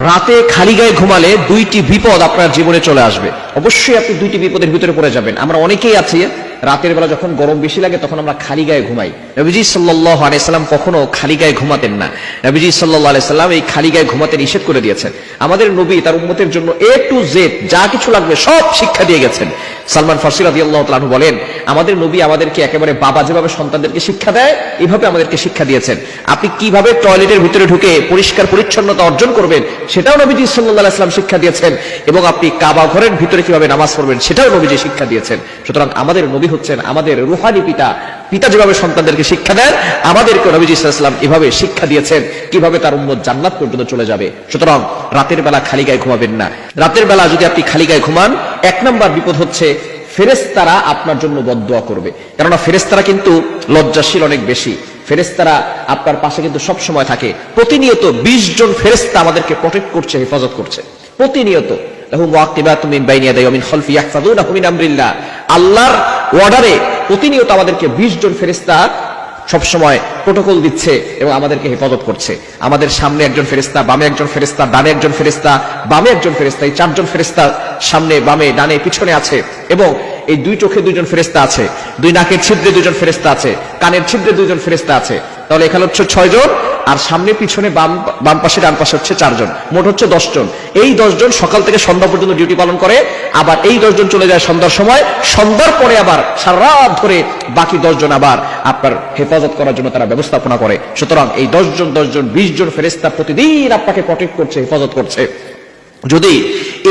রাতে খালি গায়ে ঘুমালে দুইটি বিপদ আপনার জীবনে চলে আসবে। অবশ্যই আপনি দুইটি বিপদের ভিতরে পড়ে যাবেন। আমরা অনেকেই আছি রাতের বেলা যখন গরম বেশি লাগে তখন আমরা খালি গায়ে ঘুমাই। নবীজি সাল্লাল্লাহু আলাইহি সাল্লাম কখনো খালি গায়ে ঘুমাতেন না। নবীজি সাল্লাল্লাহু আলাইহি সাল্লাম এই খালি গায়ে ঘুমাতে নিষেধ করে দিয়েছেন। আমাদের নবী তার উম্মতের জন্য A to Z যা কিছু লাগবে সব শিক্ষা দিয়ে গেছেন। সালমান ফারসি রাদিয়াল্লাহু তাআলা আনহু বলেন, আমাদের নবী আমাদেরকে একেবারে বাবা যেভাবে সন্তানদেরকে শিক্ষা দেয় এইভাবে আমাদেরকে শিক্ষা দিয়েছেন। আপনি কিভাবে টয়লেটের ভিতরে ঢুকে পরিষ্কার পরিচ্ছন্নতা অর্জন করবেন সেটাও নবীজি সাল্লাল্লাহু আলাইহি সাল্লাম শিক্ষা দিয়েছেন, এবং আপনি কাবা ঘরের ভিতরে কিভাবে নামাজ পড়বেন সেটাও নবীজি শিক্ষা দিয়েছেন। সুতরাং আমাদের নবী হচ্ছেন আমাদের রূহানি পিতা। পিতা যেভাবে সন্তানদেরকে শিক্ষা দেন, আমাদেরকে নবীজি সাল্লাল্লাহু আলাইহি ওয়াসাল্লাম এভাবে শিক্ষা দিয়েছেন কিভাবে তার উম্মত জান্নাত পর্যন্ত চলে যাবে। সুতরাং রাতের বেলা খালি গায়ে ঘুমাবেন না। রাতের বেলা যদি আপনি খালি গায়ে ঘুমান, এক নাম্বার বিপদ হচ্ছে ফেরেশতারা আপনার জন্য বদদুয়া করবে। কেননা ফেরেশতারা কিন্তু লজ্জাশীল অনেক বেশি। ফেরেশতারা আপনার পাশে কিন্তু সব সময় থাকে। প্রতিনিয়ত 20 জন ফেরেশতা আমাদেরকে প্রটেক্ট করছে, হেফাজত করছে প্রতিনিয়ত। লাহু মুআকিবাতুম মিন বাইনি ইয়াদাইহি ওয়া মিন খালফি ইয়াহফাযুনাহু মিন আমরিল্লাহ। আল্লাহর অর্ডারে প্রতিনিয়ত আমাদেরকে 20 জন ফেরেশতা সবসময় প্রোটোকল দিচ্ছে এবং আমাদেরকে হেফাজত করছে। আমাদের সামনে একজন ফেরেশতা, বামে একজন ফেরেশতা, ডানে একজন ফেরেশতা, বামে একজন ফেরেশতা, এই 4 জন ফেরেশতা সামনে, বামে, ডানে, পিছনে আছে। এবং এই 2 চোখে 2 জন ফেরেশতা আছে, 2 নাকের ছিদ্রে 2 জন ফেরেশতা আছে, কানের ছিদ্রে 2 জন ফেরেশতা আছে। তাহলে এখানে হচ্ছে 6 জন, আর সামনে পিছনে বাম পাশে ডান পাশে হচ্ছে 4 জন, মোট হচ্ছে 10 জন। এই 10 জন সকাল থেকে সন্ধ্যা পর্যন্ত ডিউটি পালন করে। আবার এই 10 জন চলে যায় সন্ধ্যার সময়, সন্ধ্যার পরে আবার সারা রাত ধরে বাকি 10 জন আবার আপনার হেফাজত করার জন্য তারা ব্যবস্থাপনা করে। সুতরাং এই 10 জন 20 জন ফেরেশতা প্রতিদিন আপনাকে প্রটেক্ট করছে, হেফাজত করছে। যদি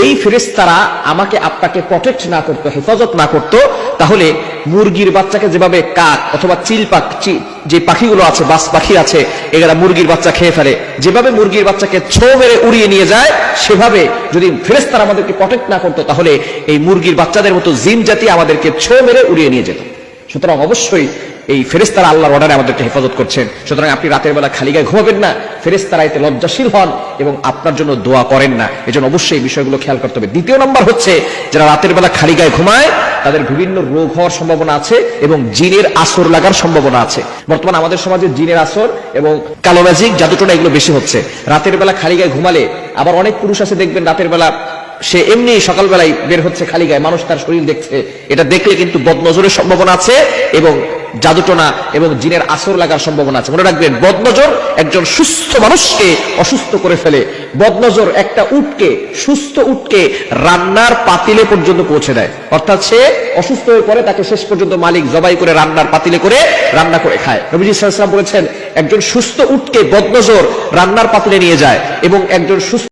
এই ফেরেশতারা আমাকে আপনাকে প্রটেক্ট না করতো, হেফাজত না করতো, তাহলে মুরগির বাচ্চাকে যেভাবে কাক অথবা চিল পাখি, যে পাখিগুলো আছে, বাস পাখি আছে, এরা মুরগির বাচ্চা খেয়ে ফেলে, যেভাবে মুরগির বাচ্চাকে ছো মেরে উড়িয়ে নিয়ে যায়, সেভাবে যদি ফেরেশতারা আমাদেরকে প্রটেক্ট না করতো তাহলে এই মুরগির বাচ্চাদের মতো জিন জাতি আমাদেরকে ছো মেরে উড়িয়ে নিয়ে যেত। সুতরাং অবশ্যই এই ফেরেশতারা আল্লাহর অর্ডারে আমাদেরকে হেফাজত করছেন। সুতরাং আপনি রাতের বেলা খালি গায়ে ঘুমাবেন না। ফেরেশতারা এতে লজ্জাশীল হন এবং আপনার জন্য দোয়া করেন না। এজন্য অবশ্যই এই বিষয়গুলো খেয়াল করতে হবে। দ্বিতীয় নাম্বার হচ্ছে, যারা রাতের বেলা খালি গায়ে ঘুমায় তাদের বিভিন্ন রোগ হওয়ার সম্ভাবনা আছে এবং জিনের আসর লাগার সম্ভাবনা আছে। বর্তমানে আমাদের সমাজে জিনের আসর এবং কালো ম্যাজিক, জাদুটোনা এগুলো বেশি হচ্ছে। রাতের বেলা খালি গায়ে ঘুমালে আবার অনেক পুরুষ আছে দেখবেন রাতের বেলা সে এমনি সকালবেলায় বের হচ্ছে খালি গায়ে, মানুষ তার শরীর দেখছে, এটা দেখলে কিন্তু বদনজরের সম্ভাবনা আছে এবং জাদুটোনা এবং জিনের আসর লাগার সম্ভাবনা আছে। মনে রাখবেন, বদনজর একজন সুস্থ মানুষকে অসুস্থ করে ফেলে। বদনজর একটা উটকে, সুস্থ উটকে রান্নার পাতিলে পর্যন্ত পৌঁছে দেয়। অর্থাৎ সে অসুস্থ হয়ে পড়ে, তাকে শেষ পর্যন্ত মালিক জবাই করে রান্নার পাতিলে করে রান্না করে খায়। নবীজি সাল্লাল্লাহু আলাইহি ওয়াসাল্লাম বলেছেন, একজন সুস্থ উটকে বদনজর রান্নার পাতিলে নিয়ে যায় এবং একজন সুস্থ